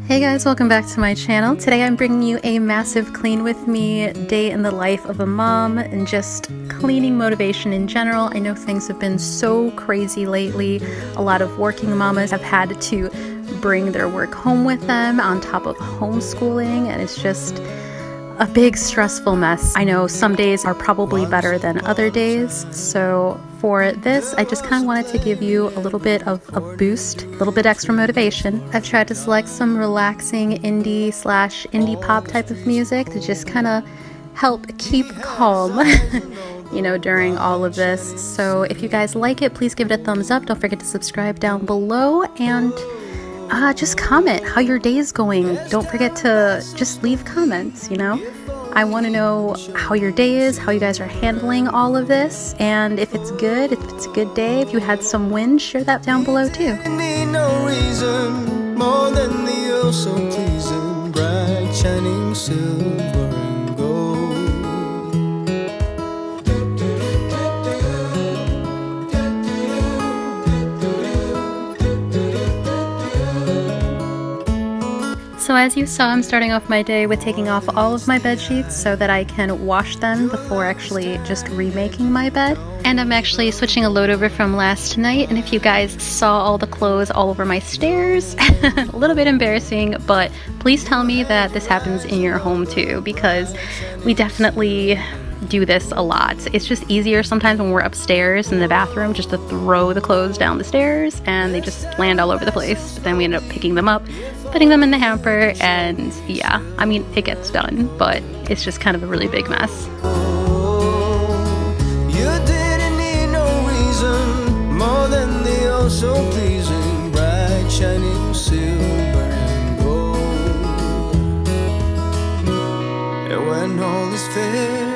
Hey guys, welcome back to my channel. Today I'm bringing you a massive clean with me day in the life of a mom and just cleaning motivation in general. I know things have been so crazy lately. A lot of working mamas have had to bring their work home with them on top of homeschooling, and it's just a big stressful mess. I know some days are probably better than other days, so for this I just kind of wanted to give you a little bit of a boost, a little bit extra motivation. I've tried to select some relaxing indie pop type of music to just kind of help keep calm you know, during all of this. So if you guys like it, please give it a thumbs up. Don't forget to subscribe down below, and just comment how your day is going. Don't forget to just leave comments, you know. I want to know how your day is, how you guys are handling all of this, and if it's good, if it's a good day, if you had some wins, share that down below too. Need no reason more than the oh so pleasing bright shining silver and gold. So as you saw, I'm starting off my day with taking off all of my bed sheets so that I can wash them before actually just remaking my bed. And I'm actually switching a load over from last night, and if you guys saw all the clothes all over my stairs, a little bit embarrassing, but please tell me that this happens in your home too, because we definitely do this a lot. It's just easier sometimes when we're upstairs in the bathroom just to throw the clothes down the stairs and they just land all over the place. But then we end up picking them up, putting them in the hamper, and yeah, I mean, it gets done, but it's just kind of a really big mess. You didn't need no reason more than the oh so pleasing bright shining silver and gold. And when all is fair.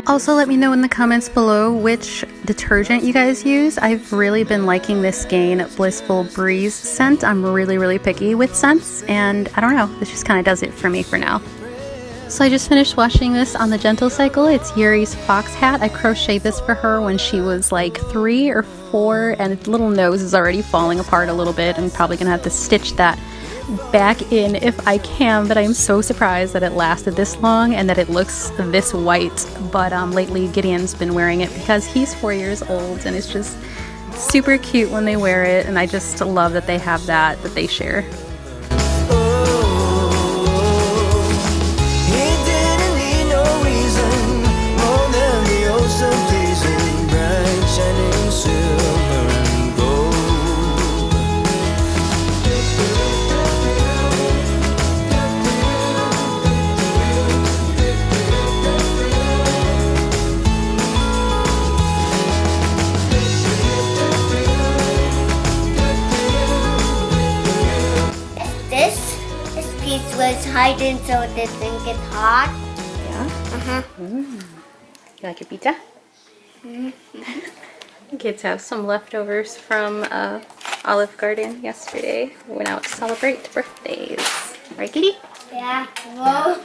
Also, let me know in the comments below which detergent you guys use. I've really been liking this Gain Blissful Breeze scent. I'm really picky with scents, and I don't know, this just kind of does it for me for now. So I just finished washing this on the Gentle Cycle. It's Yuri's fox hat. I crocheted this for her when she was like 3 or 4, and its little nose is already falling apart a little bit. I'm probably gonna have to stitch that back in if I can, but I'm so surprised that it lasted this long and that it looks this white. But lately Gideon's been wearing it because he's 4 years old, and it's just super cute when they wear it, and I just love that they have that they share. Was hiding so it didn't get hot. Yeah? You like your pizza? The kids have some leftovers from Olive Garden yesterday. We went out to celebrate birthdays. Right, Kitty? Yeah. Whoa.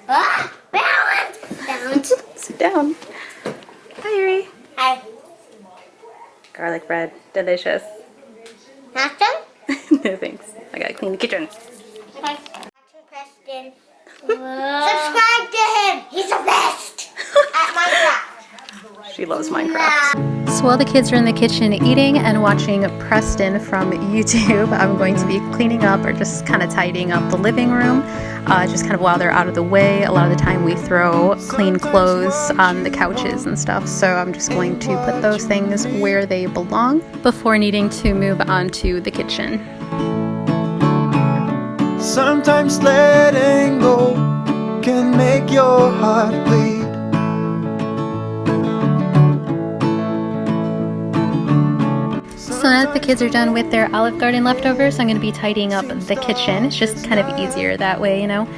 Ah! Balance! Balance. Sit down. Hi, Yuri. Hi. Garlic bread. Delicious. Not done? No thanks. I gotta clean the kitchen. Okay. Preston. Subscribe to him. He's the best at Minecraft. She loves Minecraft. So while the kids are in the kitchen eating and watching Preston from YouTube, I'm going to be cleaning up or just kind of tidying up the living room, just kind of while they're out of the way. A lot of the time we throw clean clothes on the couches and stuff, so I'm just going to put those things where they belong before needing to move on to the kitchen. Sometimes letting go can make your heart bleed. So now that the kids are done with their Olive Garden leftovers, I'm going to be tidying up the kitchen. It's just kind of easier that way, you know.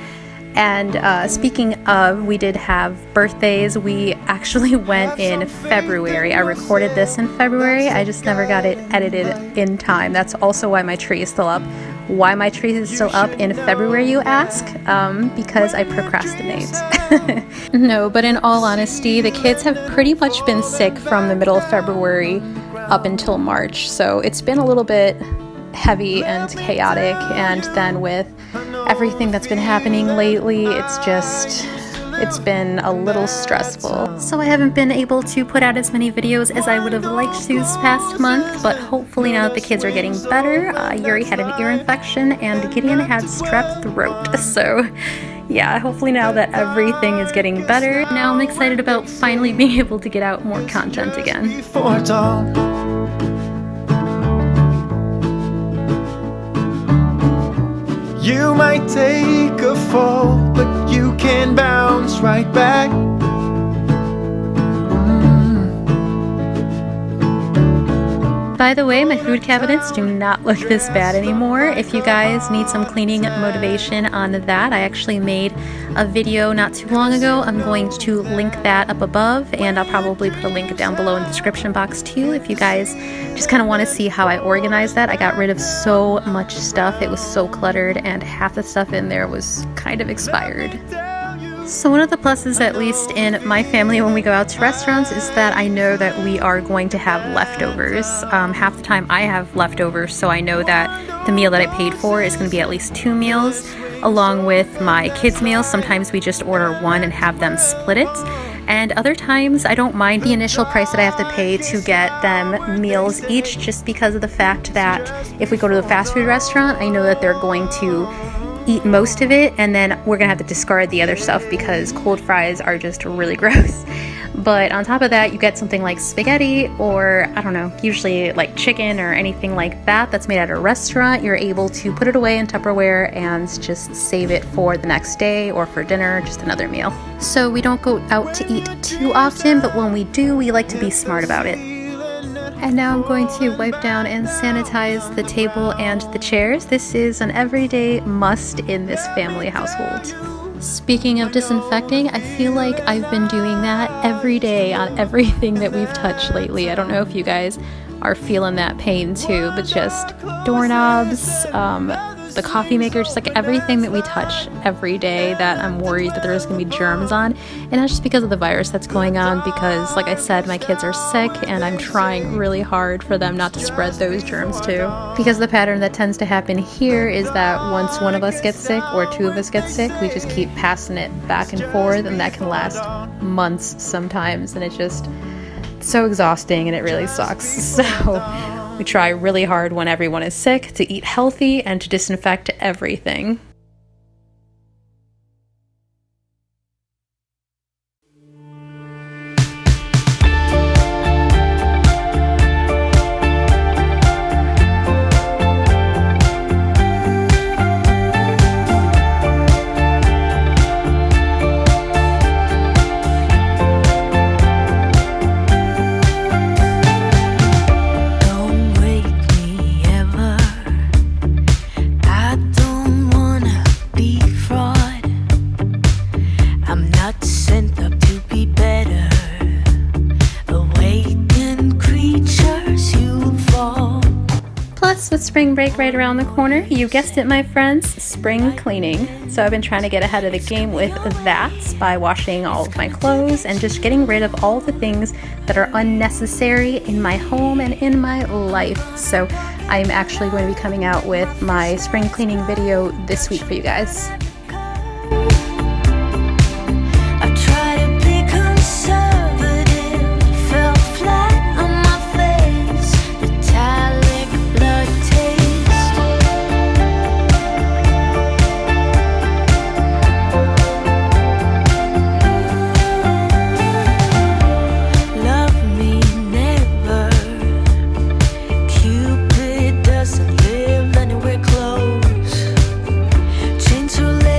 And speaking of, we did have birthdays. We actually went in February. I recorded this in February. I just never got it edited in time. That's also why my tree is still up. Why my tree is still up in February, you ask? Because I procrastinate. No, but in all honesty, the kids have pretty much been sick from the middle of February up until March. So it's been a little bit heavy and chaotic, and then with everything that's been happening lately, it's been a little stressful. So I haven't been able to put out as many videos as I would have liked to this past month, but hopefully now that the kids are getting better, Yuri had an ear infection and Gideon had strep throat. So yeah, hopefully now that everything is getting better, now I'm excited about finally being able to get out more content again. You might take a fall, but you can bounce right back. By the way, my food cabinets do not look this bad anymore. If you guys need some cleaning motivation on that, I actually made a video not too long ago. I'm going to link that up above, and I'll probably put a link down below in the description box too if you guys just kind of want to see how I organized that. I got rid of so much stuff. It was so cluttered, and half the stuff in there was kind of expired. So one of the pluses, at least in my family when we go out to restaurants, is that I know that we are going to have leftovers. Half the time I have leftovers, so I know that the meal that I paid for is going to be at least 2 meals, along with my kids' meals. Sometimes we just order one and have them split it. And other times I don't mind the initial price that I have to pay to get them meals each, just because of the fact that if we go to the fast food restaurant, I know that they're going to eat most of it, and then we're gonna have to discard the other stuff because cold fries are just really gross. But on top of that, you get something like spaghetti, or I don't know, usually like chicken or anything like that that's made at a restaurant. You're able to put it away in Tupperware and just save it for the next day or for dinner, just another meal. So we don't go out to eat too often, but when we do, we like to be smart about it. And now I'm going to wipe down and sanitize the table and the chairs. This is an everyday must in this family household. Speaking of disinfecting, I feel like I've been doing that every day on everything that we've touched lately. I don't know if you guys are feeling that pain too, but just doorknobs, the coffee maker, just like everything that we touch every day that I'm worried that there's going to be germs on. And that's just because of the virus that's going on, because like I said, my kids are sick and I'm trying really hard for them not to spread those germs too. Because the pattern that tends to happen here is that once one of us gets sick or 2 of us get sick, we just keep passing it back and forth, and that can last months sometimes, and it's just so exhausting and it really sucks. So we try really hard when everyone is sick to eat healthy and to disinfect everything. With spring break right around the corner, you guessed it, my friends, spring cleaning. So I've been trying to get ahead of the game with that by washing all of my clothes and just getting rid of all the things that are unnecessary in my home and in my life. So I'm actually going to be coming out with my spring cleaning video this week for you guys. Too late.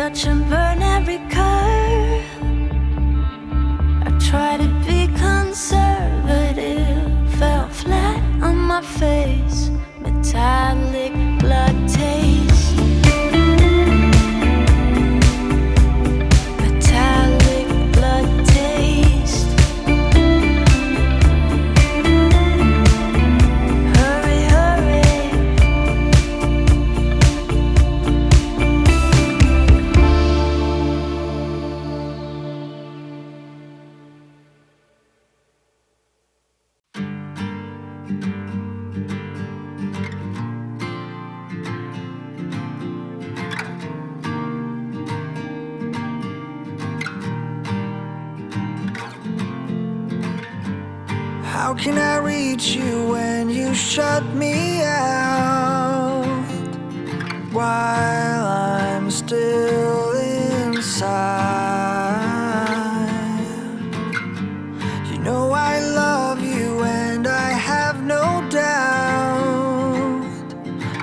touch and burn every curve. I try to be conservative, fell flat on my face, metallic blood taste. Metallic blood taste. Hurry, hurry. How can I reach you when you shut me out? While I'm still inside. You know I love you and I have no doubt.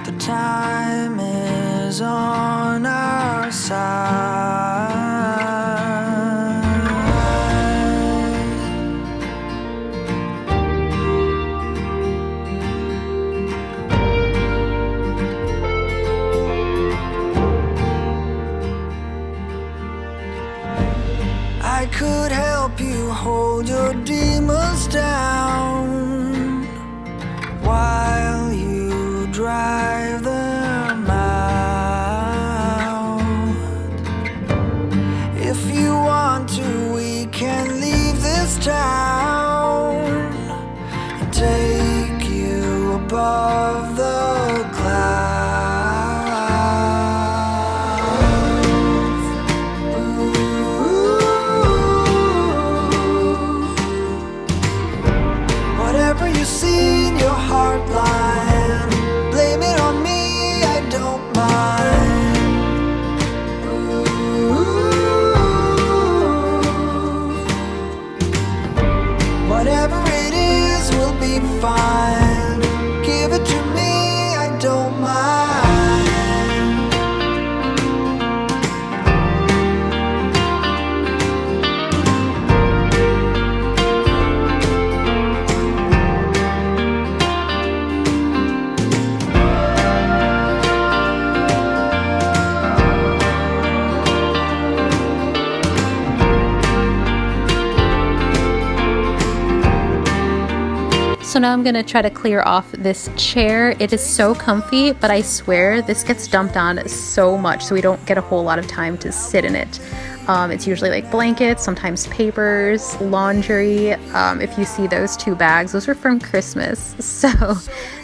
The time is on our side. I could help you hold your demons down while you drive them out. If you want to, we can leave this town and take you above the clouds. Whatever you see in your heart line, blame it on me, I don't mind. Whatever it is will be fine. Give it to me, I don't mind. So now I'm gonna try to clear off this chair. It is so comfy, but I swear this gets dumped on so much, so we don't get a whole lot of time to sit in it. It's usually like blankets, sometimes papers, laundry. If you see those 2 bags, those are from Christmas. So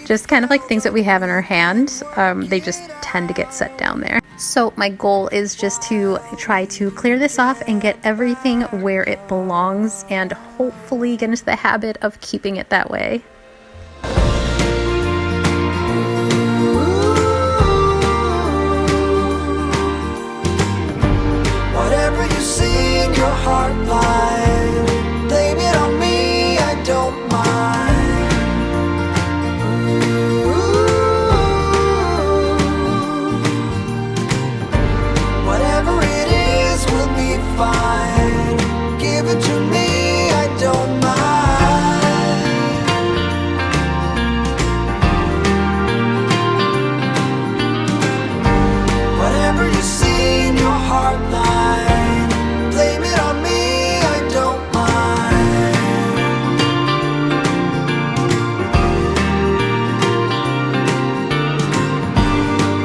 just kind of like things that we have in our hand, they just tend to get set down there. So my goal is just to try to clear this off and get everything where it belongs and hopefully get into the habit of keeping it that way. Whatever you see in your heart line, blame it on me, I don't mind. Whatever it is will be fine. Give it to me, I don't mind. Whatever you see in your heart line, blame it on me, I don't mind.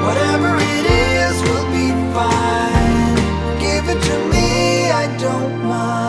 Whatever it is will be fine. Give it to me, I don't mind.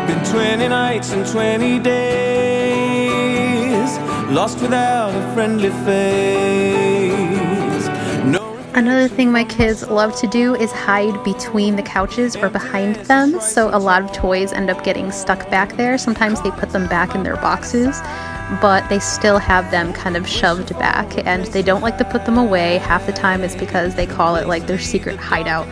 Been 20 nights and 20 days, lost without a friendly face. No Another thing my kids love to do is hide between the couches or behind them, so a lot of toys end up getting stuck back there. Sometimes they put them back in their boxes, but they still have them kind of shoved back, and they don't like to put them away. Half the time it's because they call it like their secret hideout,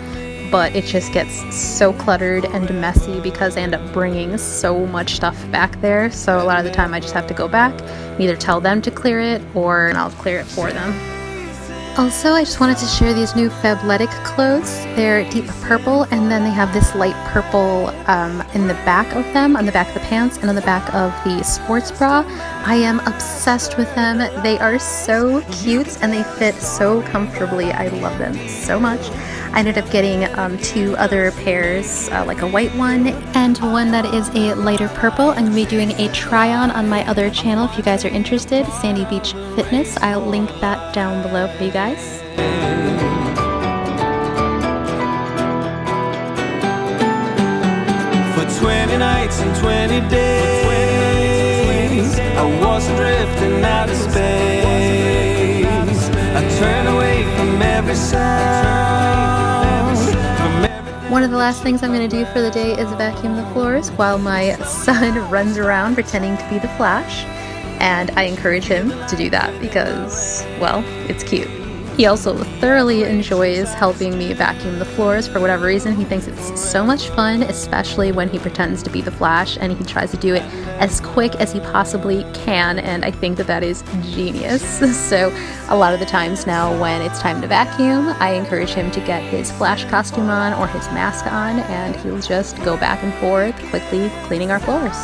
but it just gets so cluttered and messy because they end up bringing so much stuff back there. So a lot of the time I just have to go back and either tell them to clear it or I'll clear it for them. Also, I just wanted to share these new Fabletic clothes. They're deep purple, and then they have this light purple in the back of them, on the back of the pants, and on the back of the sports bra. I am obsessed with them. They are so cute, and they fit so comfortably. I love them so much. I ended up getting 2 other pairs, like a white one and one that is a lighter purple. I'm going to be doing a try-on on my other channel if you guys are interested, Sandy Beach Fitness. I'll link that down below for you guys. For 20 nights and 20 days, I was drifting out of space. I turned away from every sound. One of the last things I'm going to do for the day is vacuum the floors while my son runs around pretending to be the Flash, and I encourage him to do that because, well, it's cute. He also thoroughly enjoys helping me vacuum the floors. For whatever reason, he thinks it's so much fun, especially when he pretends to be the Flash, and he tries to do it as quick as he possibly can, and I think that that is genius. So a lot of the times now when it's time to vacuum, I encourage him to get his Flash costume on or his mask on, and he'll just go back and forth quickly cleaning our floors.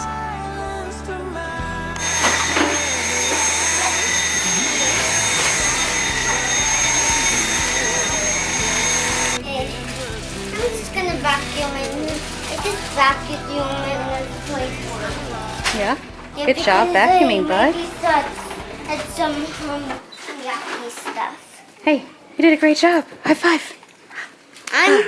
Yeah? Good job vacuuming, bud. Had some yucky stuff. Hey, you did a great job. High five. I'm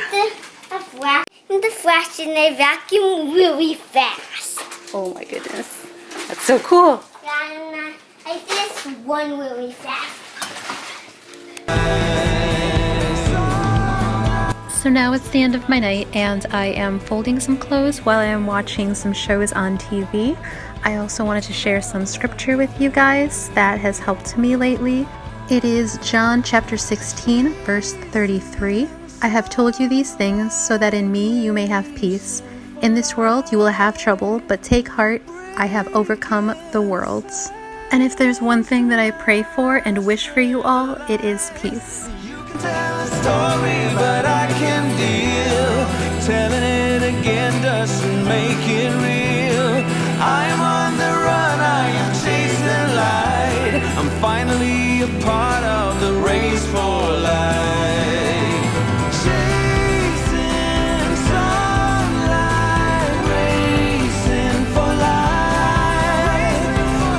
the Flash and I vacuum really fast. Oh my goodness. That's so cool. And I just run really fast. So now it's the end of my night and I am folding some clothes while I am watching some shows on TV. I also wanted to share some scripture with you guys that has helped me lately. It is John chapter 16, verse 33. I have told you these things so that in me you may have peace. In this world you will have trouble, but take heart, I have overcome the world. And if there's one thing that I pray for and wish for you all, it is peace. Tell a story, but I can deal. Telling it again doesn't make it real. I'm on the run, I am chasing light. I'm finally a part of the race for life. Chasing sunlight, racing for life.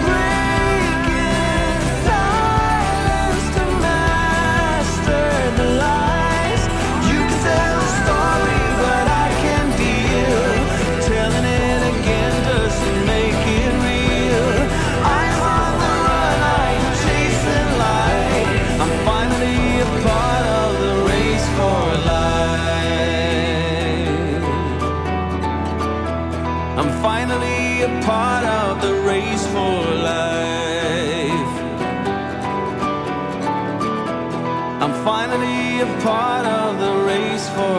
Breaking silence to master the lies. You can tell a story, but I can deal. Telling it again doesn't make it real. I'm on the run, I am chasing light. I'm finally a part of the race for life. I'm finally a part of the race for life. I'm finally a part of the race for